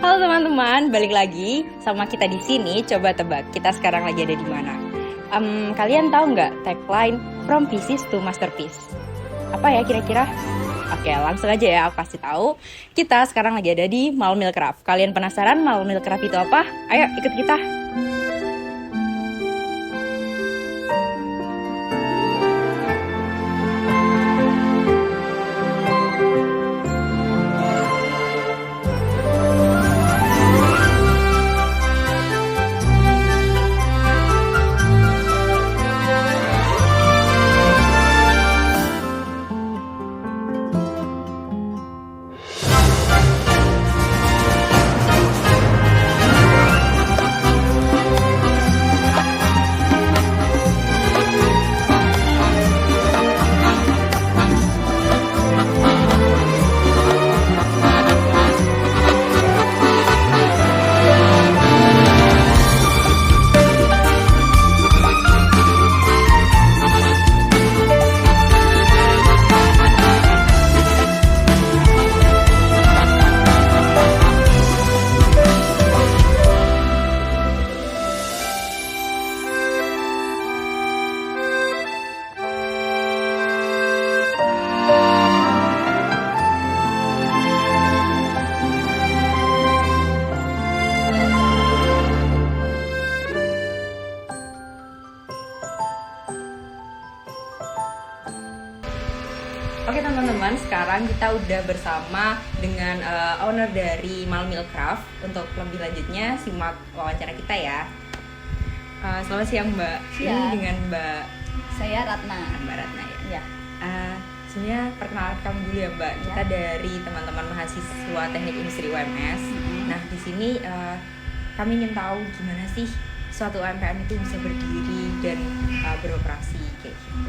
Halo teman-teman, balik lagi sama kita di sini. Coba tebak, kita sekarang lagi ada di mana? Kalian tahu nggak tagline From Pieces to Masterpiece? Apa ya kira-kira? Oke, langsung aja ya aku kasih tahu. Kita sekarang lagi ada di Mall Milcraft. Kalian penasaran Mall Milcraft itu apa? Ayo ikut kita. Oke teman-teman, sekarang kita udah bersama dengan owner dari Mall Milcraft. Untuk lebih lanjutnya, simak wawancara kita ya. Selamat siang Mbak. Siang. Ini dengan Mbak Saya Ratna. Mbak Ratna ya. Ya. Sebenarnya perkenalkan dulu ya Mbak. Kita dari teman-teman mahasiswa Teknik Industri UMS. Nah di sini kami ingin tahu gimana sih suatu UMKM itu bisa berdiri dan beroperasi kayak gitu.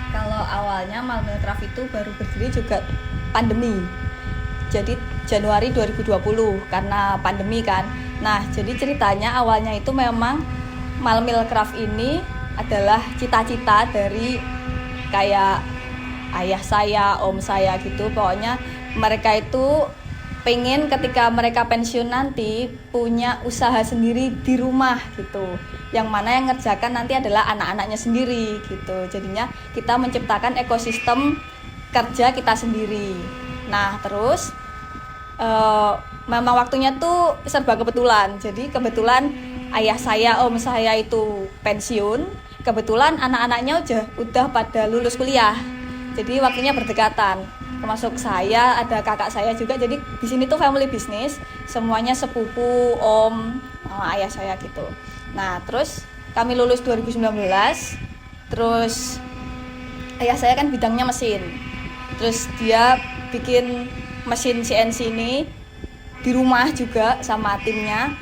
Kalau awalnya Mall Milcraft itu baru berdiri juga pandemi. Jadi Januari 2020 karena pandemi kan. Nah, jadi ceritanya awalnya itu memang Mall Milcraft ini adalah cita-cita dari kayak ayah saya, om saya gitu. Pokoknya mereka itu pengen ketika mereka pensiun nanti punya usaha sendiri di rumah gitu, yang mana yang ngerjakan nanti adalah anak-anaknya sendiri gitu. Jadinya kita menciptakan ekosistem kerja kita sendiri. Nah terus memang waktunya tuh serba kebetulan. Jadi kebetulan ayah saya, om saya itu pensiun, kebetulan anak-anaknya udah pada lulus kuliah. Jadi waktunya berdekatan. Termasuk saya, ada kakak saya juga. Jadi di sini tuh family business, semuanya sepupu, om, ayah saya gitu. Nah, terus kami lulus 2019. Terus ayah saya kan bidangnya mesin. Terus dia bikin mesin CNC ini di rumah juga sama timnya.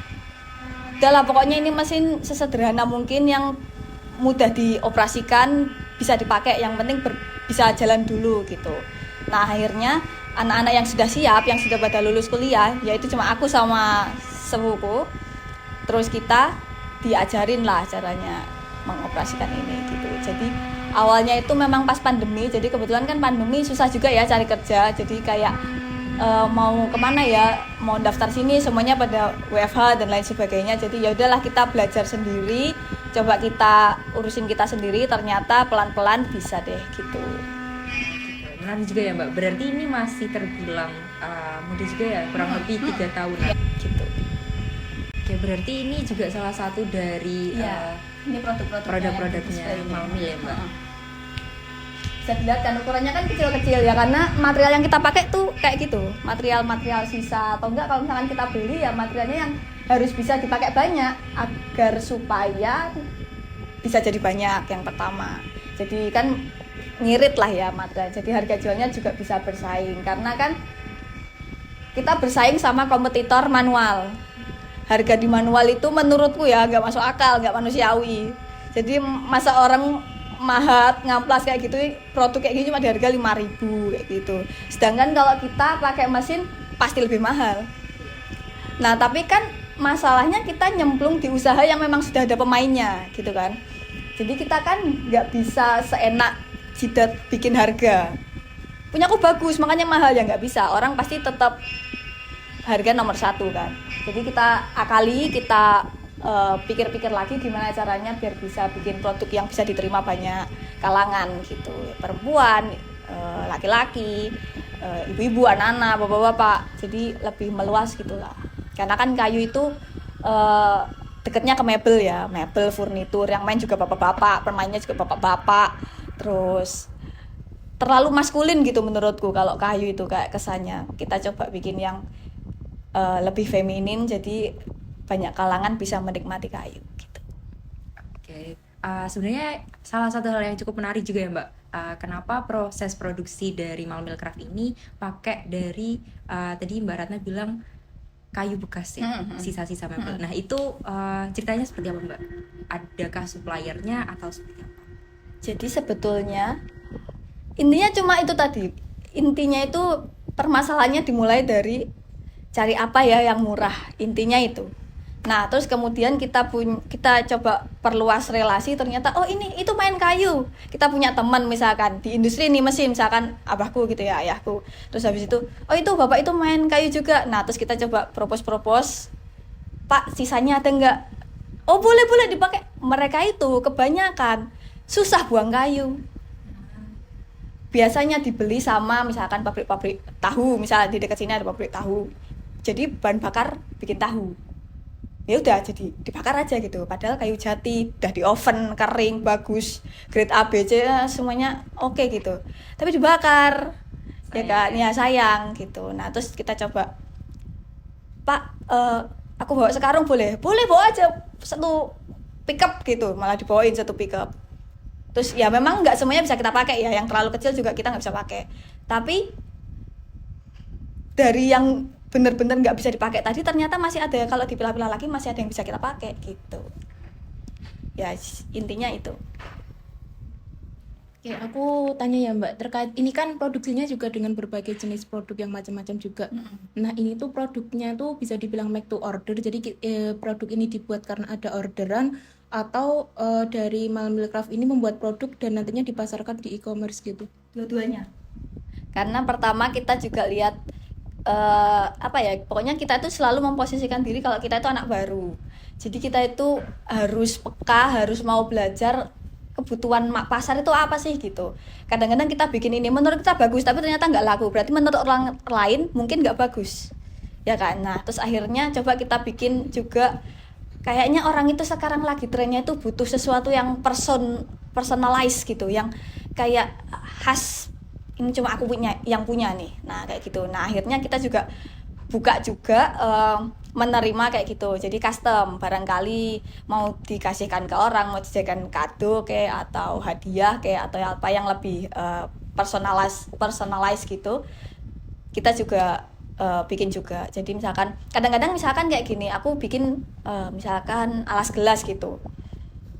Udah lah pokoknya ini mesin sesederhana mungkin yang mudah dioperasikan, bisa dipakai, yang penting bisa jalan dulu gitu. Nah akhirnya anak-anak yang sudah siap, yang sudah pada lulus kuliah, yaitu cuma aku sama sepupu. Terus kita diajarin lah caranya mengoperasikan ini gitu. Jadi awalnya itu memang pas pandemi, jadi kebetulan kan pandemi susah juga ya cari kerja. Jadi kayak mau kemana ya, mau daftar sini semuanya pada WFH dan lain sebagainya. Jadi ya udahlah kita belajar sendiri, coba kita urusin kita sendiri. Ternyata pelan-pelan bisa deh gitu. Menarik juga ya Mbak, berarti ini masih terbilang muda juga ya, kurang lebih 3 tahun gitu. Oke, berarti ini juga salah satu dari ini produk-produknya Mall Mil ya Mbak. Bisa dilihat kan ukurannya kan kecil-kecil ya, karena material yang kita pakai tuh kayak gitu, material sisa atau enggak, kalau misalkan kita beli ya materialnya yang harus bisa dipakai banyak agar supaya bisa jadi banyak yang pertama. Jadi kan ngirit lah ya material, jadi harga jualnya juga bisa bersaing, karena kan kita bersaing sama kompetitor manual. Harga di manual itu menurutku ya nggak masuk akal, nggak manusiawi. Jadi masa orang mahat ngamplas kayak gitu, produk kayak gini cuma di harga 5.000 kayak gitu, sedangkan kalau kita pakai mesin pasti lebih mahal. Nah tapi kan masalahnya kita nyemplung di usaha yang memang sudah ada pemainnya gitu kan. Jadi kita kan nggak bisa seenak jidat bikin harga. Punya aku bagus makanya mahal ya, nggak bisa. Orang pasti tetap harga nomor satu kan. Jadi kita akali, kita pikir-pikir lagi gimana caranya biar bisa bikin produk yang bisa diterima banyak kalangan gitu, perempuan, laki-laki, ibu-ibu, anak-anak, bapak-bapak. Jadi lebih meluas gitulah. Karena kan kayu itu deketnya ke mebel ya, mebel, furnitur, yang main juga bapak-bapak, pemainnya juga bapak-bapak. Terus terlalu maskulin gitu menurutku kalau kayu itu kayak kesannya. Kita coba bikin yang lebih feminin, jadi banyak kalangan bisa menikmati kayu gitu. Oke, sebenarnya salah satu hal yang cukup menarik juga ya Mbak. Kenapa proses produksi dari Malmilcraft ini pakai dari tadi Mbak Ratna bilang kayu bekas ya, sisa-sisa mebel. Nah itu ceritanya seperti apa Mbak? Adakah suppliernya atau seperti apa? Jadi sebetulnya intinya cuma itu tadi. Intinya itu permasalahannya dimulai dari cari apa ya yang murah. Intinya itu. Nah, terus kemudian kita coba perluas relasi, ternyata oh ini itu main kayu. Kita punya teman misalkan di industri ini mesin, misalkan abahku gitu ya, ayahku. Terus habis itu, oh itu bapak itu main kayu juga. Nah, terus kita coba propose, Pak, sisanya ada enggak? Oh, boleh dipakai. Mereka itu kebanyakan susah buang kayu. Biasanya dibeli sama misalkan pabrik-pabrik tahu, misalnya di dekat sini ada pabrik tahu. Jadi bahan bakar bikin tahu. Ya udah jadi dibakar aja gitu, padahal kayu jati udah di oven kering bagus, grade A B C semuanya oke gitu, tapi dibakar sayang. Ya kan, ya sayang gitu. Nah terus kita coba, Pak, aku bawa sekarang boleh bawa aja satu pickup gitu, malah dibawain satu pickup. Terus ya memang nggak semuanya bisa kita pakai ya, yang terlalu kecil juga kita nggak bisa pakai, tapi dari yang bener-bener nggak bisa dipakai tadi ternyata masih ada, kalau dipilah-pilah lagi masih ada yang bisa kita pakai gitu ya, intinya itu. Oke, aku tanya ya Mbak, terkait ini kan produksinya juga dengan berbagai jenis produk yang macam-macam juga. Nah ini tuh produknya tuh bisa dibilang make to order, jadi produk ini dibuat karena ada orderan, atau dari Malmilcraft ini membuat produk dan nantinya dipasarkan di e-commerce gitu? Dua-duanya, karena pertama kita juga lihat pokoknya kita itu selalu memposisikan diri kalau kita itu anak baru. Jadi kita itu harus peka, harus mau belajar kebutuhan pasar itu apa sih gitu. Kadang-kadang kita bikin ini menurut kita bagus tapi ternyata nggak laku, berarti menurut orang lain mungkin nggak bagus ya kan. Nah terus akhirnya coba kita bikin juga, kayaknya orang itu sekarang lagi trennya itu butuh sesuatu yang personalized gitu, yang kayak khas, ini cuma aku yang punya nih. Nah kayak gitu. Nah akhirnya kita juga buka juga menerima kayak gitu, jadi custom, barangkali mau dikasihkan ke orang, mau dijadikan kado kayak atau hadiah kayak atau apa yang lebih personalized gitu, kita juga bikin juga. Jadi misalkan kadang-kadang misalkan kayak gini, aku bikin misalkan alas gelas gitu,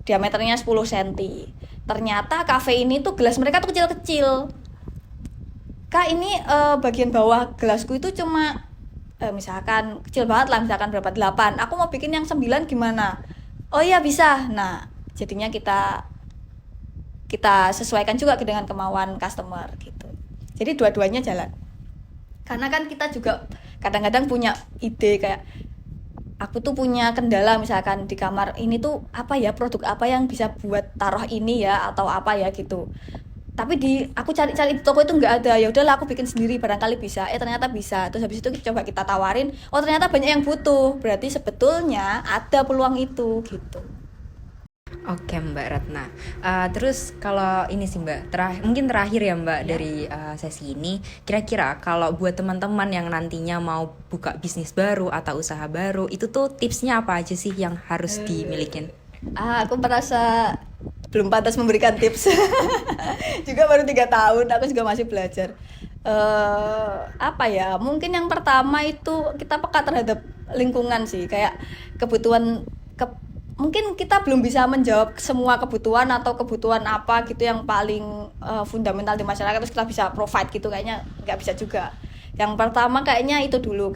diameternya 10 cm. Ternyata kafe ini tuh gelas mereka tuh kecil-kecil. Kak ini bagian bawah gelasku itu cuma misalkan kecil banget lah, misalkan berapa 8, aku mau bikin yang 9 gimana? Oh iya bisa. Nah jadinya kita sesuaikan juga dengan kemauan customer gitu. Jadi dua-duanya jalan. Karena kan kita juga kadang-kadang punya ide kayak, aku tuh punya kendala misalkan di kamar ini tuh apa ya, produk apa yang bisa buat taruh ini ya atau apa ya gitu. Tapi aku cari di toko itu nggak ada, ya udahlah aku bikin sendiri barangkali bisa. Ternyata bisa. Terus habis itu coba kita tawarin, oh ternyata banyak yang butuh, berarti sebetulnya ada peluang itu gitu. Oke Mbak Ratna, terus kalau ini sih Mbak, mungkin terakhir ya Mbak ya. Dari sesi ini, kira-kira kalau buat teman-teman yang nantinya mau buka bisnis baru atau usaha baru, itu tuh tipsnya apa aja sih yang harus dimilikin? Aku merasa belum pantas memberikan tips. Juga baru 3 tahun, aku juga masih belajar. Mungkin yang pertama itu kita peka terhadap lingkungan sih, kayak kebutuhan mungkin kita belum bisa menjawab semua kebutuhan atau kebutuhan apa gitu yang paling fundamental di masyarakat terus kita bisa provide gitu, kayaknya nggak bisa juga. Yang pertama kayaknya itu dulu,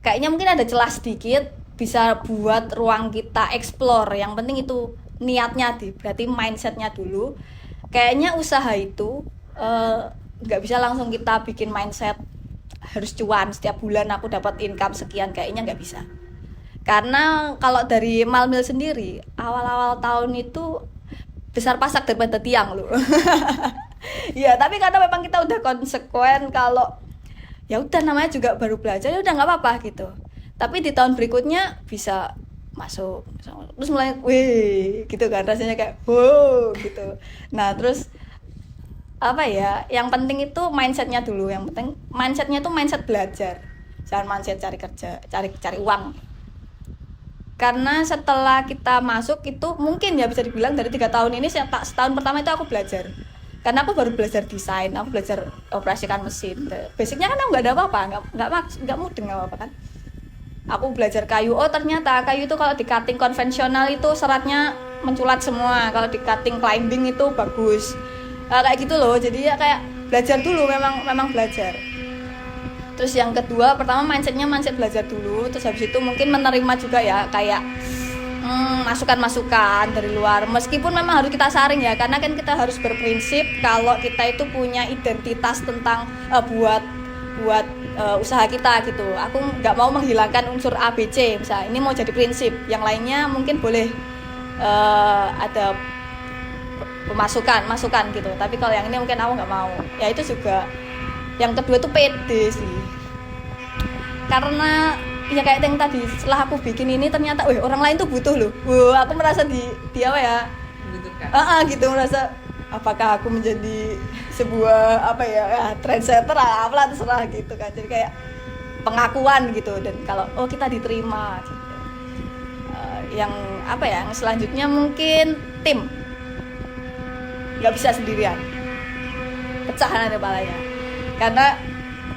kayaknya mungkin ada celah sedikit bisa buat ruang kita explore. Yang penting itu niatnya berarti mindsetnya dulu. Kayaknya usaha itu nggak bisa langsung kita bikin mindset harus cuan setiap bulan aku dapat income sekian, kayaknya nggak bisa. Karena kalau dari Malmil sendiri awal-awal tahun itu besar pasak daripada tiang loh. Ya tapi karena memang kita udah konsekuen kalau ya udah namanya juga baru belajar, ya udah nggak apa-apa gitu. Tapi di tahun berikutnya bisa masuk terus mulai wih gitu kan, rasanya kayak wow gitu. Nah terus apa ya, yang penting itu mindsetnya dulu, yang penting mindsetnya tuh mindset belajar, jangan mindset cari kerja, cari uang. Karena setelah kita masuk itu mungkin ya bisa dibilang dari 3 tahun ini setahun pertama itu aku belajar, karena aku baru belajar desain, aku belajar operasikan mesin. Basicnya kan aku nggak ada apa-apa, nggak mudeng nggak apa-apa kan. Aku belajar kayu, oh ternyata kayu itu kalau di cutting konvensional itu seratnya menculat semua, kalau di cutting climbing itu bagus. Kayak gitu loh, jadi ya kayak belajar dulu, memang belajar. Terus yang kedua, pertama mindset belajar dulu, terus habis itu mungkin menerima juga ya kayak masukan-masukan dari luar, meskipun memang harus kita saring ya, karena kan kita harus berprinsip kalau kita itu punya identitas tentang buat usaha kita gitu. Aku nggak mau menghilangkan unsur ABC, misalnya ini mau jadi prinsip, yang lainnya mungkin boleh ada masukan gitu, tapi kalau yang ini mungkin aku nggak mau. Ya itu juga. Yang kedua itu pede sih, karena ya kayak yang tadi, setelah aku bikin ini ternyata orang lain tuh butuh loh. Aku merasa di apa ya, Membutuhkan. gitu, merasa apakah aku menjadi sebuah apa ya, trendsetter apalah terserah gitu kan. Jadi kayak pengakuan gitu, dan kalau kita diterima gitu. Yang apa ya, yang selanjutnya mungkin tim, nggak bisa sendirian, pecah nanti kepalanya. Karena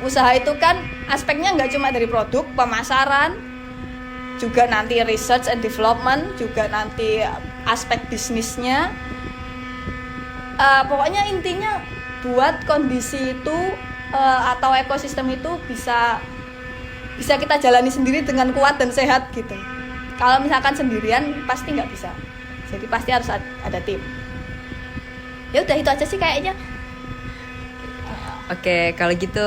usaha itu kan aspeknya nggak cuma dari produk, pemasaran, juga nanti research and development, juga nanti aspek bisnisnya. Pokoknya intinya buat kondisi itu atau ekosistem itu bisa kita jalani sendiri dengan kuat dan sehat gitu. Kalau misalkan sendirian pasti nggak bisa, jadi pasti harus ada tim. Ya udah itu aja sih kayaknya. Oke, kalau gitu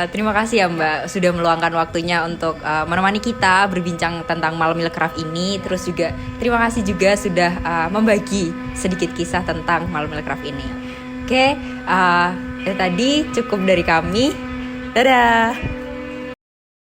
terima kasih ya Mbak sudah meluangkan waktunya untuk menemani kita berbincang tentang Malmil Craft ini. Terus juga terima kasih juga sudah membagi sedikit kisah tentang Malmil Craft ini. Oke, itu tadi cukup dari kami. Dadah.